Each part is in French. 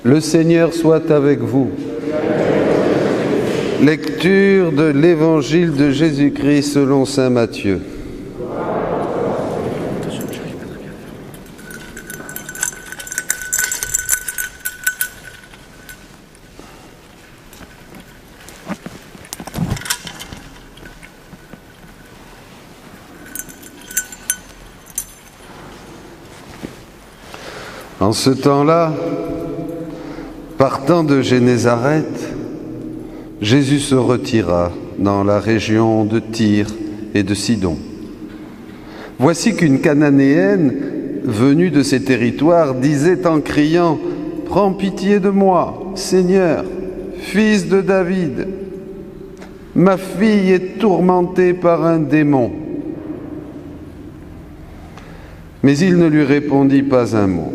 Le Seigneur soit avec vous. Lecture de l'Évangile de Jésus-Christ selon saint Matthieu. En ce temps-là, partant de Génézareth, Jésus se retira dans la région de Tyr et de Sidon. Voici qu'une Cananéenne, venue de ces territoires, disait en criant « Prends pitié de moi, Seigneur, fils de David. Ma fille est tourmentée par un démon. » Mais il ne lui répondit pas un mot.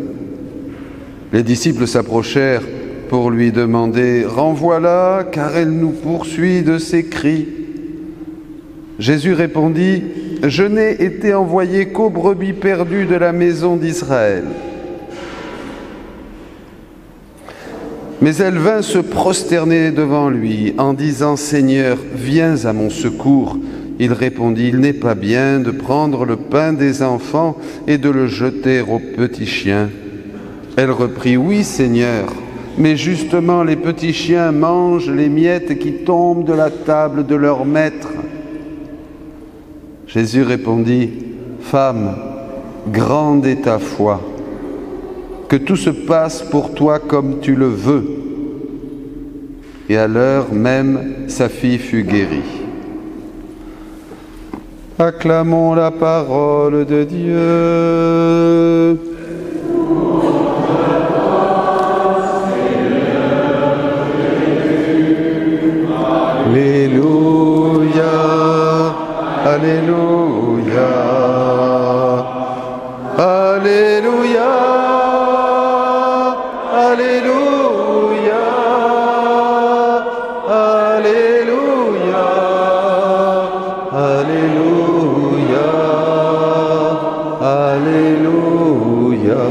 Les disciples s'approchèrent pour lui demander « Renvoie-la, car elle nous poursuit de ses cris. » Jésus répondit « Je n'ai été envoyé qu'aux brebis perdues de la maison d'Israël. » Mais elle vint se prosterner devant lui en disant « Seigneur, viens à mon secours. » Il répondit « Il n'est pas bien de prendre le pain des enfants et de le jeter aux petits chiens. » Elle reprit « Oui, Seigneur, mais justement les petits chiens mangent les miettes qui tombent de la table de leur maître. » Jésus répondit « Femme, grande est ta foi, que tout se passe pour toi comme tu le veux. » Et à l'heure même, sa fille fut guérie. Acclamons la parole de Dieu. Alléluia, Alléluia, Alléluia, Alléluia, Alléluia, Alléluia, Alléluia,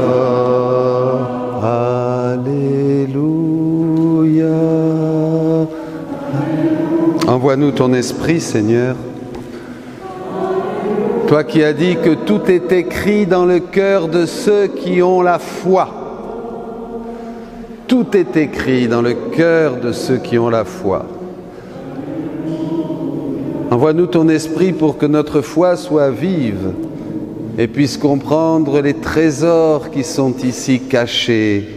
Alléluia. Envoie-nous ton esprit, Seigneur. Toi qui as dit que tout est écrit dans le cœur de ceux qui ont la foi. Tout est écrit dans le cœur de ceux qui ont la foi. Envoie-nous ton esprit pour que notre foi soit vive et puisse comprendre les trésors qui sont ici cachés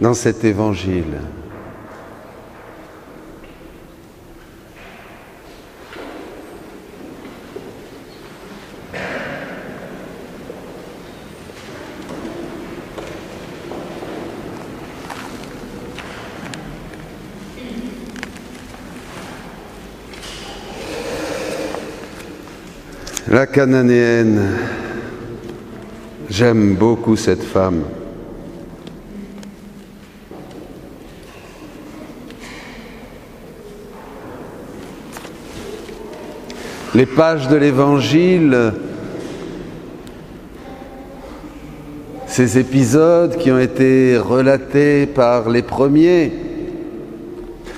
dans cet évangile. La Cananéenne, j'aime beaucoup cette femme. Les pages de l'Évangile, ces épisodes qui ont été relatés par les premiers,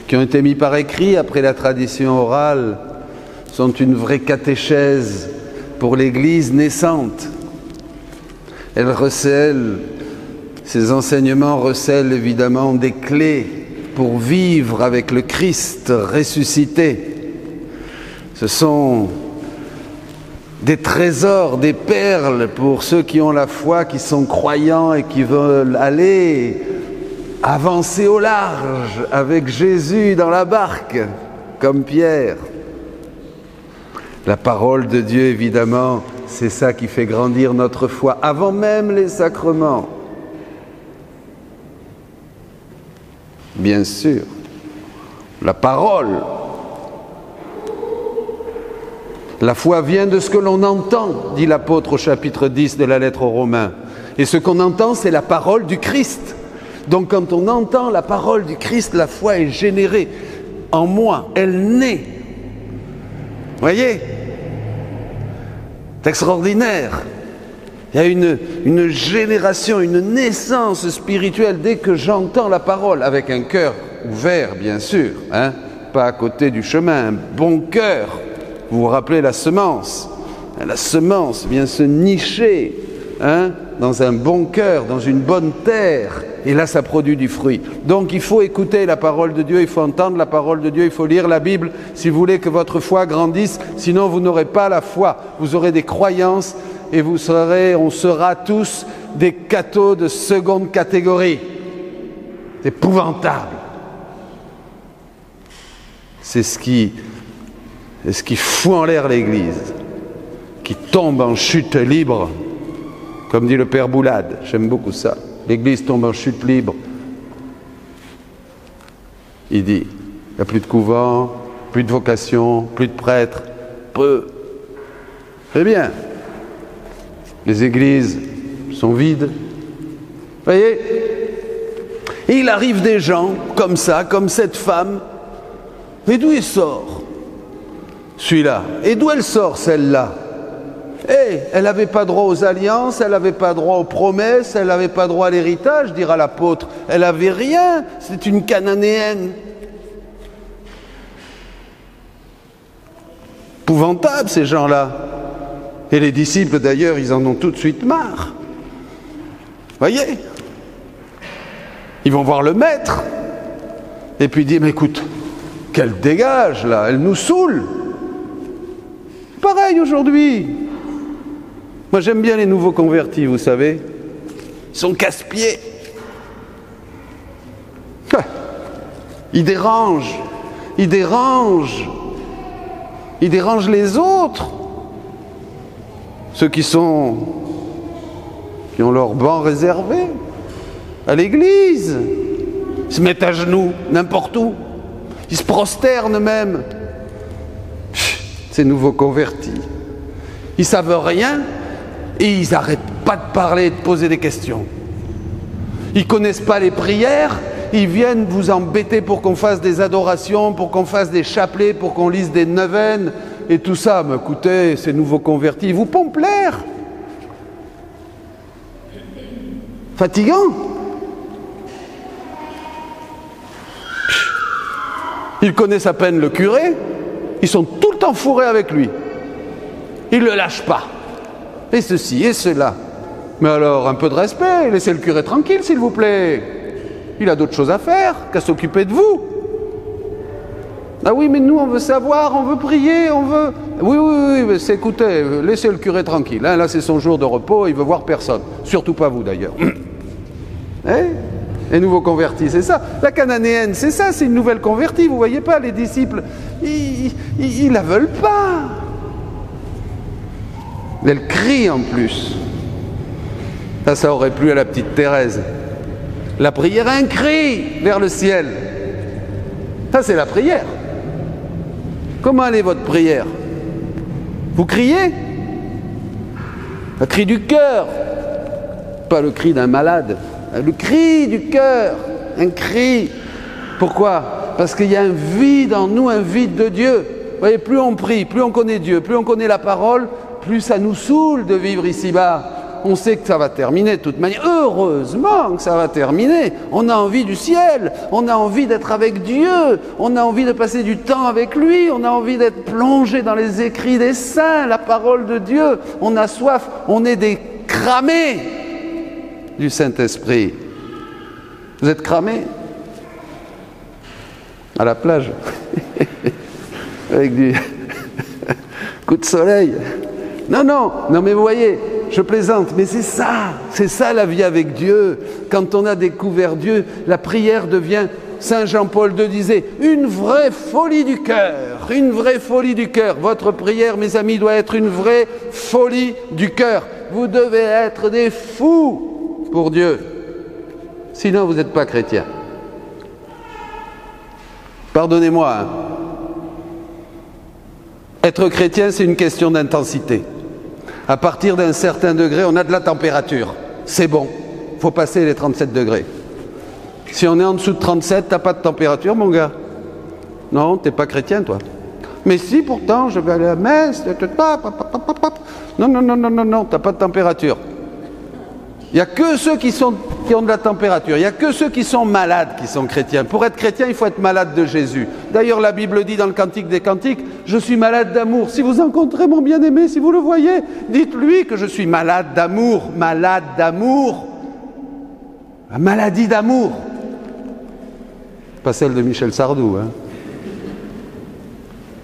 qui ont été mis par écrit après la tradition orale, sont une vraie catéchèse pour l'Église naissante. Ces enseignements recèlent évidemment des clés pour vivre avec le Christ ressuscité. Ce sont des trésors, des perles pour ceux qui ont la foi, qui sont croyants et qui veulent aller avancer au large avec Jésus dans la barque, comme Pierre. La parole de Dieu, évidemment, c'est ça qui fait grandir notre foi, avant même les sacrements. Bien sûr, la parole. La foi vient de ce que l'on entend, dit l'apôtre au chapitre 10 de la lettre aux Romains. Et ce qu'on entend, c'est la parole du Christ. Donc quand on entend la parole du Christ, la foi est générée en moi, elle naît. Voyez, c'est extraordinaire. Il y a une génération, une naissance spirituelle dès que j'entends la parole, avec un cœur ouvert, bien sûr, hein, pas à côté du chemin, un bon cœur. Vous vous rappelez la semence? La semence vient se nicher, hein, dans un bon cœur, dans une bonne terre, et là ça produit du fruit. Donc il faut écouter la parole de Dieu, il faut entendre la parole de Dieu, il faut lire la Bible si vous voulez que votre foi grandisse, sinon vous n'aurez pas la foi, vous aurez des croyances et on sera tous des cathos de seconde catégorie. C'est épouvantable. C'est ce qui fout en l'air l'Église, qui tombe en chute libre, comme dit le Père Boulade. J'aime beaucoup ça. L'Église tombe en chute libre. Il dit, il n'y a plus de couvent, plus de vocation, plus de prêtres, peu. Très bien. Les églises sont vides. Vous voyez? Et il arrive des gens comme ça, comme cette femme. Et d'où il sort? Celui-là. Et d'où elle sort, celle-là? Elle n'avait pas droit aux alliances, elle n'avait pas droit aux promesses, elle n'avait pas droit à l'héritage, dira l'apôtre. Elle n'avait rien, c'est une cananéenne. Épouvantable, ces gens-là. Et les disciples, d'ailleurs, ils en ont tout de suite marre. Voyez? Ils vont voir le maître. Et puis ils disent, mais écoute, qu'elle dégage, là, elle nous saoule. Pareil aujourd'hui. Moi, j'aime bien les nouveaux convertis, vous savez. Ils sont casse-pieds. Ils dérangent. Ils dérangent. Ils dérangent les autres. Ceux qui ont leur banc réservé à l'église. Ils se mettent à genoux, n'importe où. Ils se prosternent même. Ces nouveaux convertis. Ils savent rien et ils n'arrêtent pas de parler et de poser des questions. Ils ne connaissent pas les prières, ils viennent vous embêter pour qu'on fasse des adorations, pour qu'on fasse des chapelets, pour qu'on lise des neuvaines et tout ça. Mais écoutez, ces nouveaux convertis, ils vous pompent l'air. Fatigant. Ils connaissent à peine le curé, ils sont tout le temps fourrés avec lui. Ils ne le lâchent pas. Et ceci et cela. Mais alors, un peu de respect, laissez le curé tranquille, s'il vous plaît. Il a d'autres choses à faire qu'à s'occuper de vous. Ah oui, mais nous, on veut savoir, on veut prier, on veut... Oui, mais écoutez, laissez le curé tranquille. Hein, là, c'est son jour de repos, il veut voir personne. Surtout pas vous, d'ailleurs. Les nouveaux convertis, c'est ça. La cananéenne, c'est ça, c'est une nouvelle convertie. Vous voyez pas, les disciples, ils la veulent pas. Elle crie en plus. Ça aurait plu à la petite Thérèse. La prière, un cri vers le ciel. Ça, c'est la prière. Comment allait votre prière? Vous criez? Le cri du cœur. Pas le cri d'un malade. Le cri du cœur. Un cri. Pourquoi? Parce qu'il y a un vide en nous, un vide de Dieu. Vous voyez, plus on prie, plus on connaît Dieu, plus on connaît la parole, plus ça nous saoule de vivre ici-bas. On sait que ça va terminer de toute manière. Heureusement que ça va terminer. On a envie du ciel. On a envie d'être avec Dieu. On a envie de passer du temps avec lui. On a envie d'être plongé dans les écrits des saints, la parole de Dieu. On a soif. On est des cramés du Saint-Esprit. Vous êtes cramés à la plage avec du coup de soleil. Non, mais vous voyez, je plaisante, mais c'est ça la vie avec Dieu. Quand on a découvert Dieu, la prière devient, Saint Jean-Paul II disait, une vraie folie du cœur, une vraie folie du cœur. Votre prière, mes amis, doit être une vraie folie du cœur. Vous devez être des fous pour Dieu, sinon vous n'êtes pas chrétien. Pardonnez-moi, hein. Être chrétien, c'est une question d'intensité. À partir d'un certain degré, on a de la température. C'est bon. Il faut passer les 37 degrés. Si on est en dessous de 37, tu n'as pas de température, mon gars. Non, tu n'es pas chrétien, toi. Mais si, pourtant, je vais aller à la messe. Non, tu n'as pas de température. Il n'y a que ceux qui ont de la température, il n'y a que ceux qui sont malades qui sont chrétiens. Pour être chrétien, il faut être malade de Jésus. D'ailleurs, la Bible dit dans le Cantique des Cantiques, « Je suis malade d'amour. Si vous rencontrez mon bien-aimé, si vous le voyez, dites-lui que je suis malade d'amour. » Malade d'amour. La maladie d'amour. Pas celle de Michel Sardou, hein.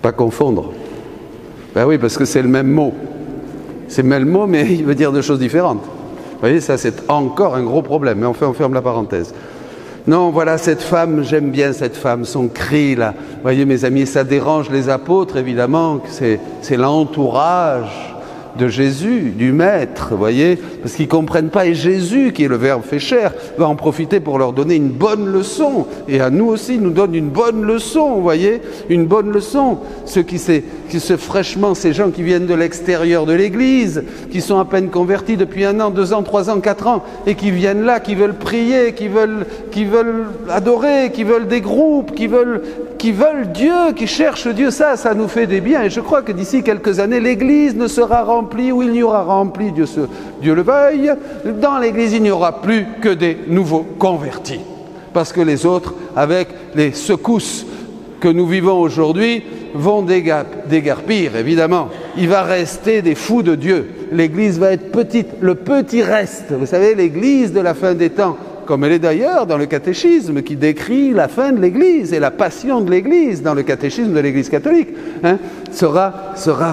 Pas confondre. Ben oui, parce que c'est le même mot. C'est le même mot, mais il veut dire deux choses différentes. Vous voyez, ça c'est encore un gros problème, mais enfin on ferme la parenthèse. Non, voilà cette femme, j'aime bien cette femme, son cri là. Vous voyez mes amis, ça dérange les apôtres évidemment, c'est l'entourage de Jésus, du Maître, vous voyez, parce qu'ils ne comprennent pas, et Jésus, qui est le Verbe fait chair, va en profiter pour leur donner une bonne leçon, et à nous aussi, nous donne une bonne leçon, vous voyez, une bonne leçon. Ceux qui se fraîchement, ces gens qui viennent de l'extérieur de l'Église, qui sont à peine convertis depuis 1 an, 2 ans, 3 ans, 4 ans, et qui viennent là, qui veulent prier, qui veulent adorer, qui veulent des groupes, qui veulent Dieu, qui cherchent Dieu, ça nous fait des biens, et je crois que d'ici quelques années, l'Église ne sera remplie, où il n'y aura rempli, Dieu le veuille, dans l'Église il n'y aura plus que des nouveaux convertis. Parce que les autres, avec les secousses que nous vivons aujourd'hui, vont déguerpir, évidemment. Il va rester des fous de Dieu. L'Église va être petite, le petit reste. Vous savez, l'Église de la fin des temps, comme elle est d'ailleurs dans le catéchisme qui décrit la fin de l'Église et la passion de l'Église dans le catéchisme de l'Église catholique, hein, sera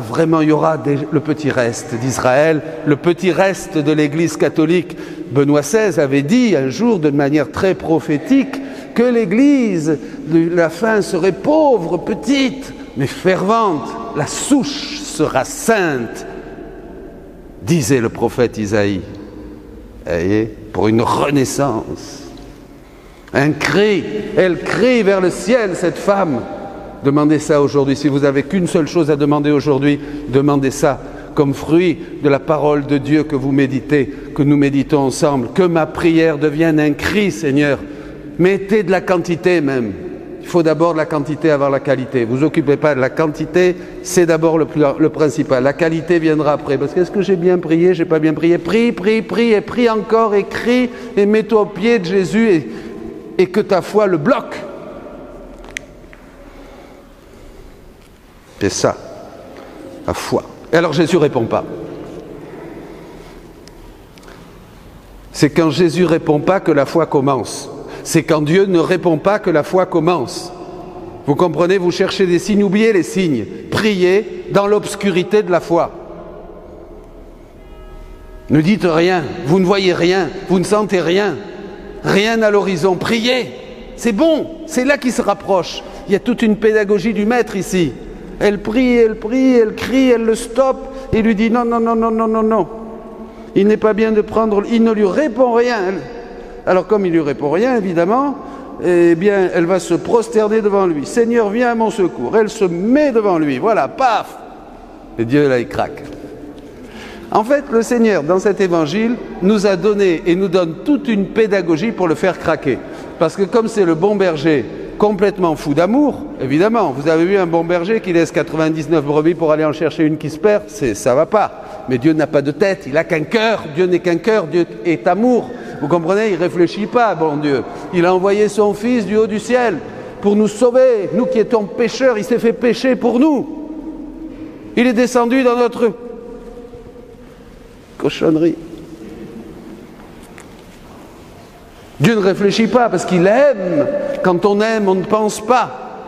vraiment, il y aura le petit reste d'Israël, le petit reste de l'Église catholique. Benoît XVI avait dit un jour de manière très prophétique que l'Église de la fin serait pauvre, petite, mais fervente. La souche sera sainte, disait le prophète Isaïe. Voyez, pour une renaissance. Un cri, elle crie vers le ciel, cette femme. Demandez ça aujourd'hui. Si vous n'avez qu'une seule chose à demander aujourd'hui, demandez ça comme fruit de la parole de Dieu que vous méditez, que nous méditons ensemble. Que ma prière devienne un cri, Seigneur. Mettez de la quantité même. Il faut d'abord de la quantité avant la qualité. Vous occupez pas de la quantité, c'est d'abord le principal. La qualité viendra après. Parce que est-ce que j'ai bien prié, j'ai pas bien prié? Prie, prie, prie, et prie encore, et crie, et mets-toi au pied de Jésus, et que ta foi le bloque. C'est ça, la foi. Et alors Jésus répond pas. C'est quand Jésus répond pas que la foi commence. C'est quand Dieu ne répond pas que la foi commence. Vous comprenez, vous cherchez des signes, oubliez les signes. Priez dans l'obscurité de la foi. Ne dites rien, vous ne voyez rien, vous ne sentez rien. Rien à l'horizon, priez. C'est bon, c'est là qu'il se rapproche. Il y a toute une pédagogie du Maître ici. Elle prie, elle crie, elle le stoppe et lui dit non, non, non, non, non, non, non. Il n'est pas bien de prendre, il ne lui répond rien. Alors comme il ne lui répond rien, évidemment, eh bien, elle va se prosterner devant lui. Seigneur, viens à mon secours. Elle se met devant lui. Voilà, paf. Et Dieu, là, il craque. En fait, le Seigneur, dans cet évangile, nous a donné et nous donne toute une pédagogie pour le faire craquer. Parce que comme c'est le bon berger complètement fou d'amour, évidemment, vous avez vu un bon berger qui laisse 99 brebis pour aller en chercher une qui se perd, ça va pas. Mais Dieu n'a pas de tête, il n'a qu'un cœur. Dieu n'est qu'un cœur, Dieu est amour. Vous comprenez, il ne réfléchit pas, bon Dieu. Il a envoyé son Fils du haut du ciel pour nous sauver. Nous qui étions pécheurs, il s'est fait pécher pour nous. Il est descendu dans notre cochonnerie. Dieu ne réfléchit pas parce qu'il aime. Quand on aime, on ne pense pas.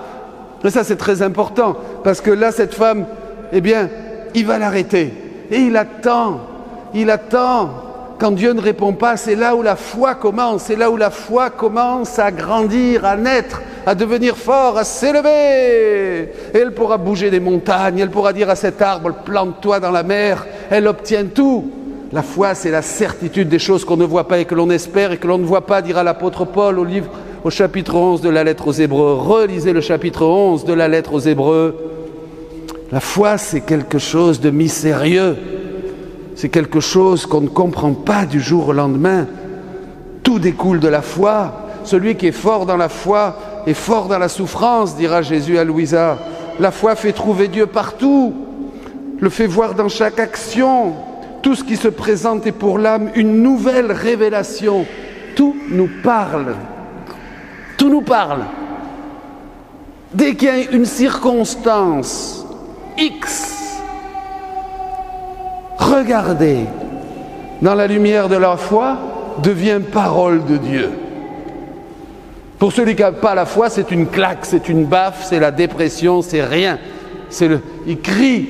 Mais ça, c'est très important. Parce que là, cette femme, eh bien, il va l'arrêter. Et il attend. Il attend. Quand Dieu ne répond pas, c'est là où la foi commence. C'est là où la foi commence à grandir, à naître, à devenir fort, à s'élever. Et elle pourra bouger des montagnes. Elle pourra dire à cet arbre, plante-toi dans la mer. Elle obtient tout. La foi, c'est la certitude des choses qu'on ne voit pas et que l'on espère et que l'on ne voit pas, dira l'apôtre Paul au chapitre 11 de la lettre aux Hébreux. Relisez le chapitre 11 de la lettre aux Hébreux. La foi, c'est quelque chose de mystérieux. C'est quelque chose qu'on ne comprend pas du jour au lendemain. Tout découle de la foi. Celui qui est fort dans la foi est fort dans la souffrance, dira Jésus à Louisa. La foi fait trouver Dieu partout, le fait voir dans chaque action. tout ce qui se présente est pour l'âme une nouvelle révélation. Tout nous parle. Tout nous parle. Dès qu'il y a une circonstance X, regardez, dans la lumière de la foi, devient parole de Dieu. Pour celui qui n'a pas la foi, c'est une claque, c'est une baffe, c'est la dépression, c'est rien. Il crie,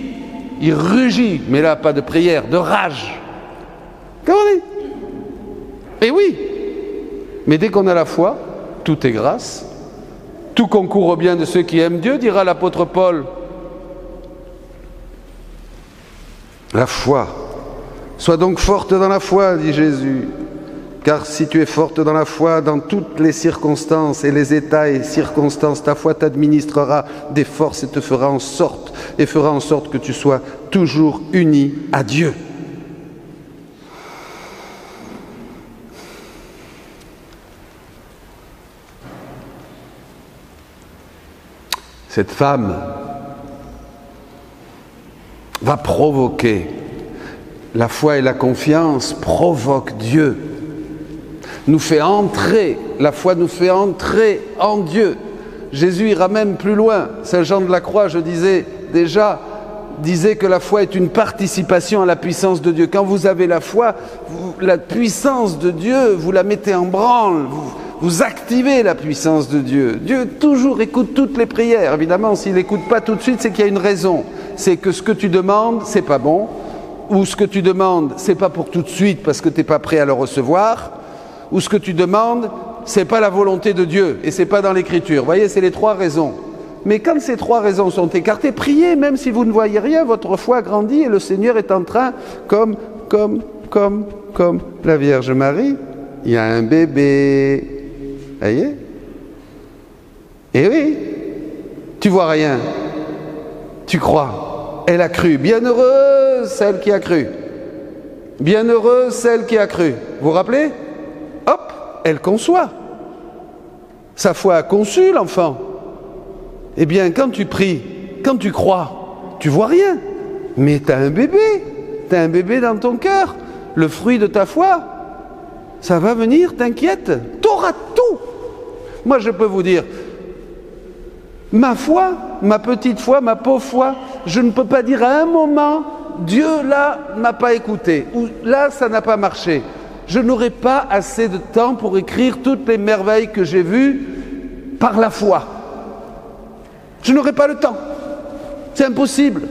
il rugit, mais là, pas de prière, de rage. Comprenez? Et oui, mais dès qu'on a la foi, tout est grâce. Tout concourt au bien de ceux qui aiment Dieu, dira l'apôtre Paul. La foi. Sois donc forte dans la foi, dit Jésus. Car si tu es forte dans la foi, dans toutes les circonstances et les états et circonstances, ta foi t'administrera des forces et te fera en sorte que tu sois toujours uni à Dieu. Cette femme va provoquer. La foi et la confiance provoquent Dieu. Nous fait entrer, la foi nous fait entrer en Dieu. Jésus ira même plus loin. Saint Jean de la Croix, je disais déjà, disait que la foi est une participation à la puissance de Dieu. Quand vous avez la foi, la puissance de Dieu, vous la mettez en branle, vous activez la puissance de Dieu. Dieu toujours écoute toutes les prières. Évidemment, s'il n'écoute pas tout de suite, c'est qu'il y a une raison. C'est que ce que tu demandes, c'est pas bon, ou ce que tu demandes, c'est pas pour tout de suite parce que tu n'es pas prêt à le recevoir, ou ce que tu demandes, c'est pas la volonté de Dieu et c'est pas dans l'Écriture. Vous voyez, c'est les trois raisons. Mais quand ces trois raisons sont écartées, priez, même si vous ne voyez rien, votre foi grandit et le Seigneur est en train, comme la Vierge Marie, il y a un bébé. Vous voyez? Et oui, tu vois rien, tu crois. Elle a cru. Bienheureuse celle qui a cru. Bienheureuse celle qui a cru. Vous vous rappelez? Hop, elle conçoit. Sa foi a conçu l'enfant. Eh bien, quand tu pries, quand tu crois, tu vois rien. Mais tu as un bébé. Tu as un bébé dans ton cœur. Le fruit de ta foi, ça va venir, t'inquiète. Tu auras tout. Moi, je peux vous dire, ma foi, ma petite foi, ma pauvre foi, je ne peux pas dire à un moment, Dieu, là, m'a pas écouté. Ou là, ça n'a pas marché. Je n'aurai pas assez de temps pour écrire toutes les merveilles que j'ai vues par la foi. Je n'aurai pas le temps. C'est impossible.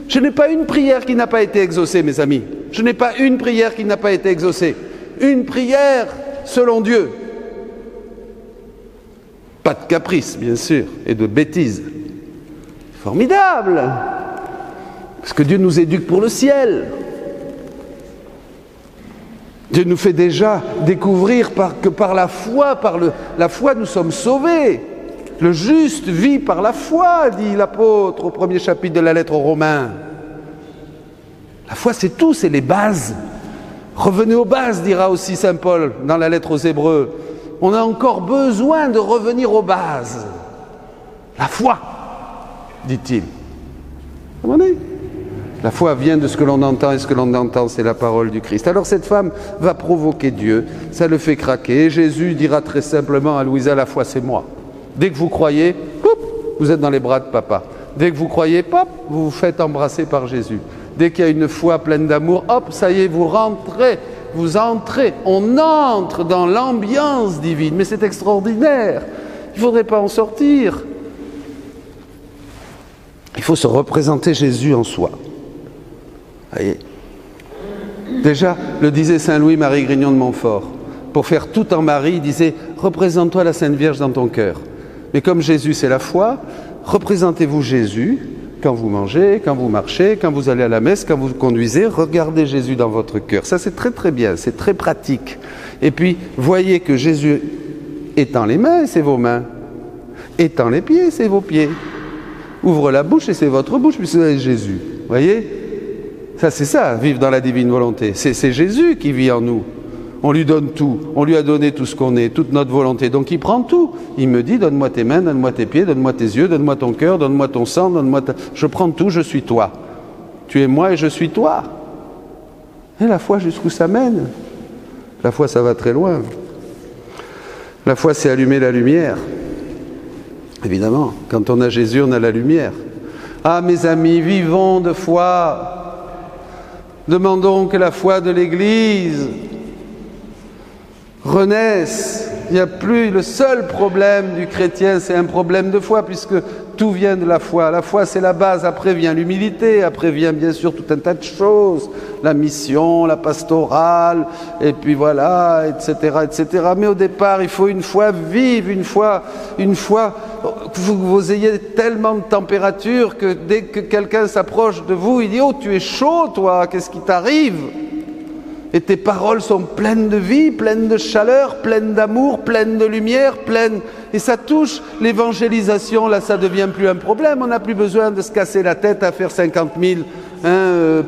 Je n'ai pas une prière qui n'a pas été exaucée, mes amis. Je n'ai pas une prière qui n'a pas été exaucée. Une prière selon Dieu. Pas de caprice, bien sûr, et de bêtises. Formidable! Parce que Dieu nous éduque pour le ciel. Dieu nous fait déjà découvrir que par la foi, la foi, nous sommes sauvés. Le juste vit par la foi, dit l'apôtre au premier chapitre de la lettre aux Romains. La foi, c'est tout, c'est les bases. Revenez aux bases, dira aussi saint Paul dans la lettre aux Hébreux. On a encore besoin de revenir aux bases. La foi, dit-il. Vous comprenez ? La foi vient de ce que l'on entend, et ce que l'on entend, c'est la parole du Christ. Alors cette femme va provoquer Dieu, ça le fait craquer. Et Jésus dira très simplement à Louisa, la foi c'est moi. Dès que vous croyez, hop, vous êtes dans les bras de papa. Dès que vous croyez, hop, vous vous faites embrasser par Jésus. Dès qu'il y a une foi pleine d'amour, hop, ça y est, vous rentrez, vous entrez. On entre dans l'ambiance divine, mais c'est extraordinaire. Il ne faudrait pas en sortir. Il faut se représenter Jésus en soi. Voyez. Déjà, le disait saint Louis-Marie Grignon de Montfort, pour faire tout en Marie, il disait « Représente-toi la Sainte Vierge dans ton cœur ». Mais comme Jésus c'est la foi, représentez-vous Jésus quand vous mangez, quand vous marchez, quand vous allez à la messe, quand vous conduisez, regardez Jésus dans votre cœur. Ça c'est très très bien, c'est très pratique. Et puis, voyez que Jésus étend les mains, c'est vos mains. Étend les pieds, c'est vos pieds. Ouvre la bouche et c'est votre bouche, puisque c'est Jésus. Voyez ? Ça, c'est ça, vivre dans la divine volonté. C'est Jésus qui vit en nous. On lui donne tout. On lui a donné tout ce qu'on est, toute notre volonté. Donc il prend tout. Il me dit, donne-moi tes mains, donne-moi tes pieds, donne-moi tes yeux, donne-moi ton cœur, donne-moi ton sang, donne-moi ta... Je prends tout, je suis toi. Tu es moi et je suis toi. Et la foi, jusqu'où ça mène? La foi, ça va très loin. La foi, c'est allumer la lumière. Évidemment, quand on a Jésus, on a la lumière. Ah, mes amis, vivons de foi. Demandons que la foi de l'Église renaisse. Il n'y a plus le seul problème du chrétien, c'est un problème de foi, puisque tout vient de la foi. La foi, c'est la base. Après vient l'humilité, après vient bien sûr tout un tas de choses, la mission, la pastorale, et puis voilà, etc., etc. Mais au départ, il faut une foi vive, une foi que vous ayez tellement de température que dès que quelqu'un s'approche de vous, il dit « Oh, tu es chaud, toi, qu'est-ce qui t'arrive ?» Et tes paroles sont pleines de vie, pleines de chaleur, pleines d'amour, pleines de lumière, pleines... Et ça touche l'évangélisation, là ça devient plus un problème. On n'a plus besoin de se casser la tête à faire 50 000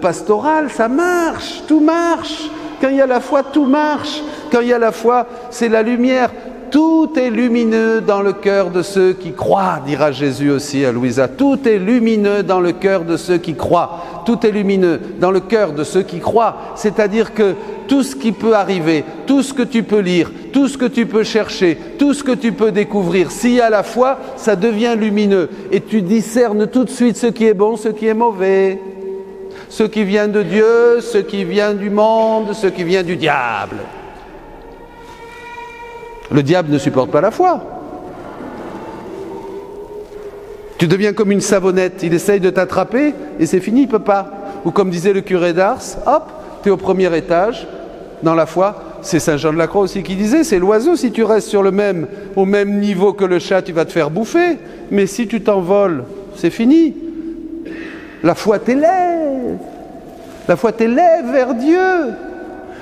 pastorales, ça marche, tout marche. Quand il y a la foi, tout marche. Quand il y a la foi, c'est la lumière. Tout est lumineux dans le cœur de ceux qui croient, dira Jésus aussi à Louisa. Tout est lumineux dans le cœur de ceux qui croient. Tout est lumineux dans le cœur de ceux qui croient. C'est-à-dire que tout ce qui peut arriver, tout ce que tu peux lire, tout ce que tu peux chercher, tout ce que tu peux découvrir, s'il y a la foi, ça devient lumineux. Et tu discernes tout de suite ce qui est bon, ce qui est mauvais. Ce qui vient de Dieu, ce qui vient du monde, ce qui vient du diable. Le diable ne supporte pas la foi. Tu deviens comme une savonnette, il essaye de t'attraper et c'est fini, il ne peut pas. Ou comme disait le curé d'Ars, hop, tu es au premier étage, dans la foi. C'est Saint Jean de la Croix aussi qui disait, c'est l'oiseau, si tu restes au même niveau que le chat, tu vas te faire bouffer. Mais si tu t'envoles, c'est fini. La foi t'élève. La foi t'élève vers Dieu.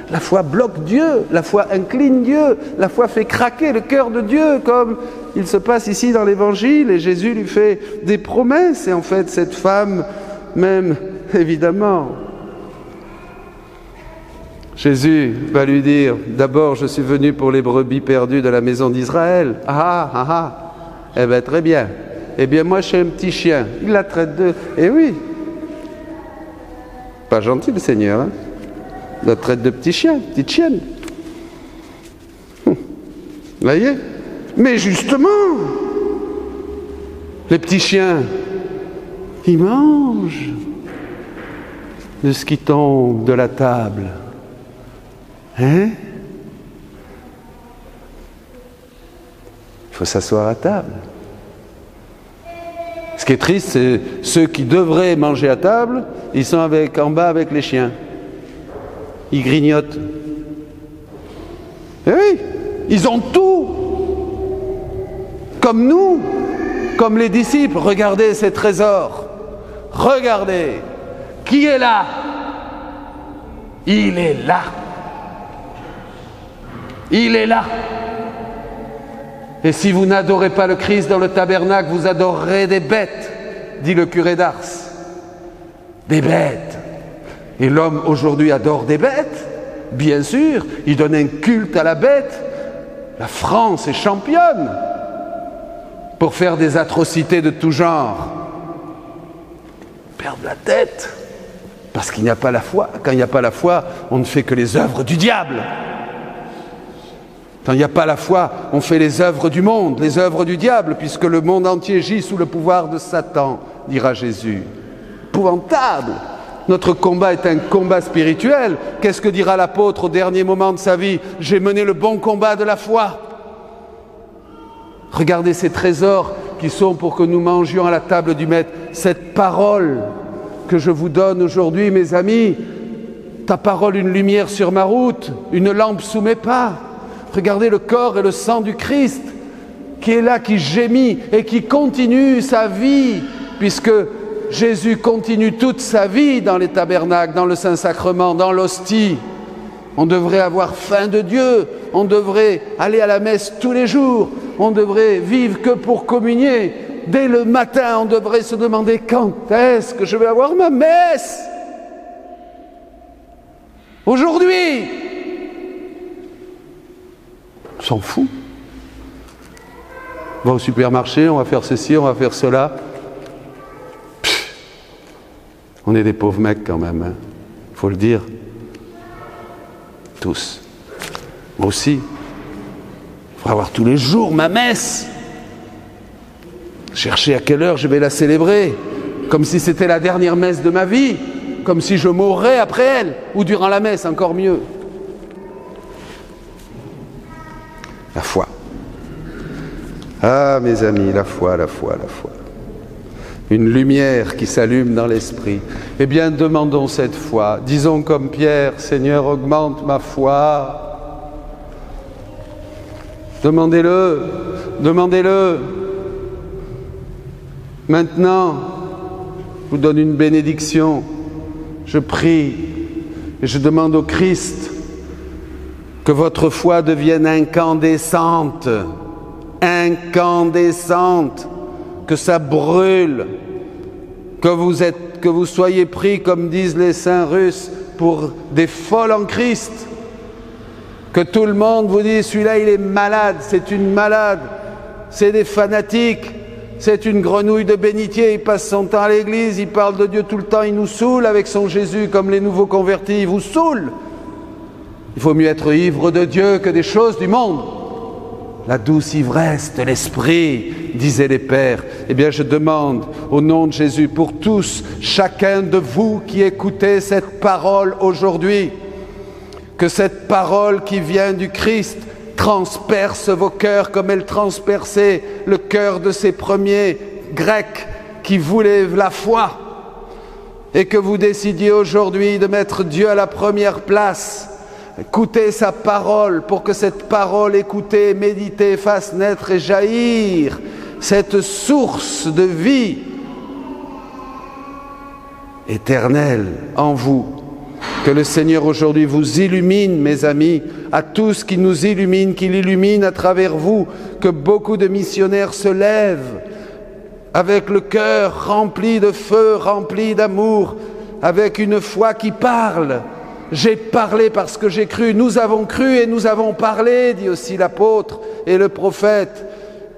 La foi bloque Dieu, la foi incline Dieu, la foi fait craquer le cœur de Dieu, comme il se passe ici dans l'Évangile, et Jésus lui fait des promesses, et en fait cette femme, même, évidemment, Jésus va lui dire, d'abord je suis venu pour les brebis perdues de la maison d'Israël. Eh bien très bien, eh bien moi je suis un petit chien, il la traite de... Eh oui, pas gentil le Seigneur, hein. La traite de petit chien, petite chienne. Vous voyez? Mais justement, les petits chiens, ils mangent de ce qui tombe de la table. Hein? Il faut s'asseoir à table. Ce qui est triste, c'est ceux qui devraient manger à table, ils sont en bas avec les chiens. Ils grignotent. Eh oui, ils ont tout. Comme nous, comme les disciples. Regardez ces trésors. Regardez. Qui est là? Il est là. Il est là. Et si vous n'adorez pas le Christ dans le tabernacle, vous adorerez des bêtes, dit le curé d'Ars. Des bêtes. Et l'homme aujourd'hui adore des bêtes, bien sûr, il donne un culte à la bête. La France est championne pour faire des atrocités de tout genre. Perdre la tête, parce qu'il n'y a pas la foi. Quand il n'y a pas la foi, on ne fait que les œuvres du diable. Quand il n'y a pas la foi, on fait les œuvres du monde, les œuvres du diable, puisque le monde entier gît sous le pouvoir de Satan, dira Jésus. Épouvantable! Notre combat est un combat spirituel. Qu'est-ce que dira l'apôtre au dernier moment de sa vie? J'ai mené le bon combat de la foi. Regardez ces trésors qui sont pour que nous mangions à la table du Maître. Cette parole que je vous donne aujourd'hui, mes amis, ta parole, une lumière sur ma route, une lampe sous mes pas. Regardez le corps et le sang du Christ qui est là, qui gémit et qui continue sa vie, puisque Jésus continue toute sa vie dans les tabernacles, dans le Saint-Sacrement, dans l'hostie. On devrait avoir faim de Dieu, on devrait aller à la messe tous les jours, on devrait vivre que pour communier. Dès le matin, on devrait se demander quand est-ce que je vais avoir ma messe? Aujourd'hui! On s'en fout. On va au supermarché, on va faire ceci, on va faire cela. On est des pauvres mecs quand même, hein. Faut le dire. tous. Moi aussi. Il faudra avoir tous les jours ma messe. Chercher à quelle heure je vais la célébrer, comme si c'était la dernière messe de ma vie, comme si je mourrais après elle, ou durant la messe, encore mieux. La foi. Ah, mes amis, la foi, la foi, la foi. Une lumière qui s'allume dans l'esprit. Eh bien, demandons cette foi. Disons comme Pierre, Seigneur, augmente ma foi. Demandez-le, demandez-le. Maintenant, je vous donne une bénédiction. Je prie et je demande au Christ que votre foi devienne incandescente, incandescente, que ça brûle, que vous soyez pris, comme disent les saints russes, pour des folles en Christ, que tout le monde vous dise celui-là il est malade, c'est une malade, c'est des fanatiques, c'est une grenouille de bénitier, il passe son temps à l'église, il parle de Dieu tout le temps, il nous saoule avec son Jésus comme les nouveaux convertis, il vous saoule. Il faut mieux être ivre de Dieu que des choses du monde. La douce ivresse de l'esprit, disaient les pères. Eh bien, je demande au nom de Jésus pour tous, chacun de vous qui écoutez cette parole aujourd'hui, que cette parole qui vient du Christ transperce vos cœurs comme elle transperçait le cœur de ces premiers Grecs qui voulaient la foi, et que vous décidiez aujourd'hui de mettre Dieu à la première place. Écoutez sa parole pour que cette parole écoutée, méditée, fasse naître et jaillir cette source de vie éternelle en vous. Que le Seigneur aujourd'hui vous illumine, mes amis, à tous qui nous illuminent, qu'il illumine à travers vous, que beaucoup de missionnaires se lèvent avec le cœur rempli de feu, rempli d'amour, avec une foi qui parle. J'ai parlé parce que j'ai cru, nous avons cru et nous avons parlé, dit aussi l'apôtre et le prophète.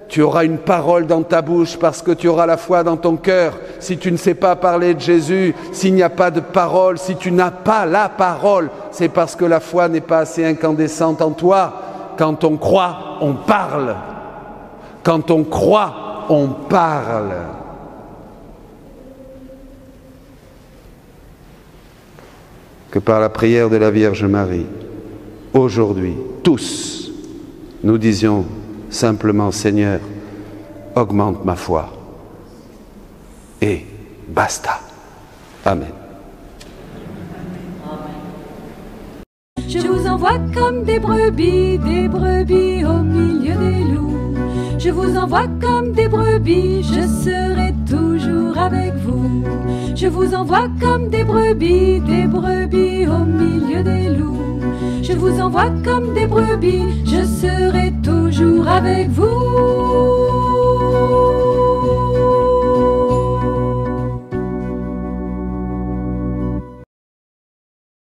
Tu auras une parole dans ta bouche parce que tu auras la foi dans ton cœur. Si tu ne sais pas parler de Jésus, s'il n'y a pas de parole, si tu n'as pas la parole, c'est parce que la foi n'est pas assez incandescente en toi. Quand on croit, on parle. Quand on croit, on parle. Que par la prière de la Vierge Marie, aujourd'hui, tous, nous disions simplement, Seigneur, augmente ma foi. Et basta. Amen. Je vous envoie comme des brebis au milieu des loups. Je vous envoie comme des brebis, je serai toujours avec vous. Je vous envoie comme des brebis au milieu des loups. Je vous envoie comme des brebis, je serai toujours avec vous.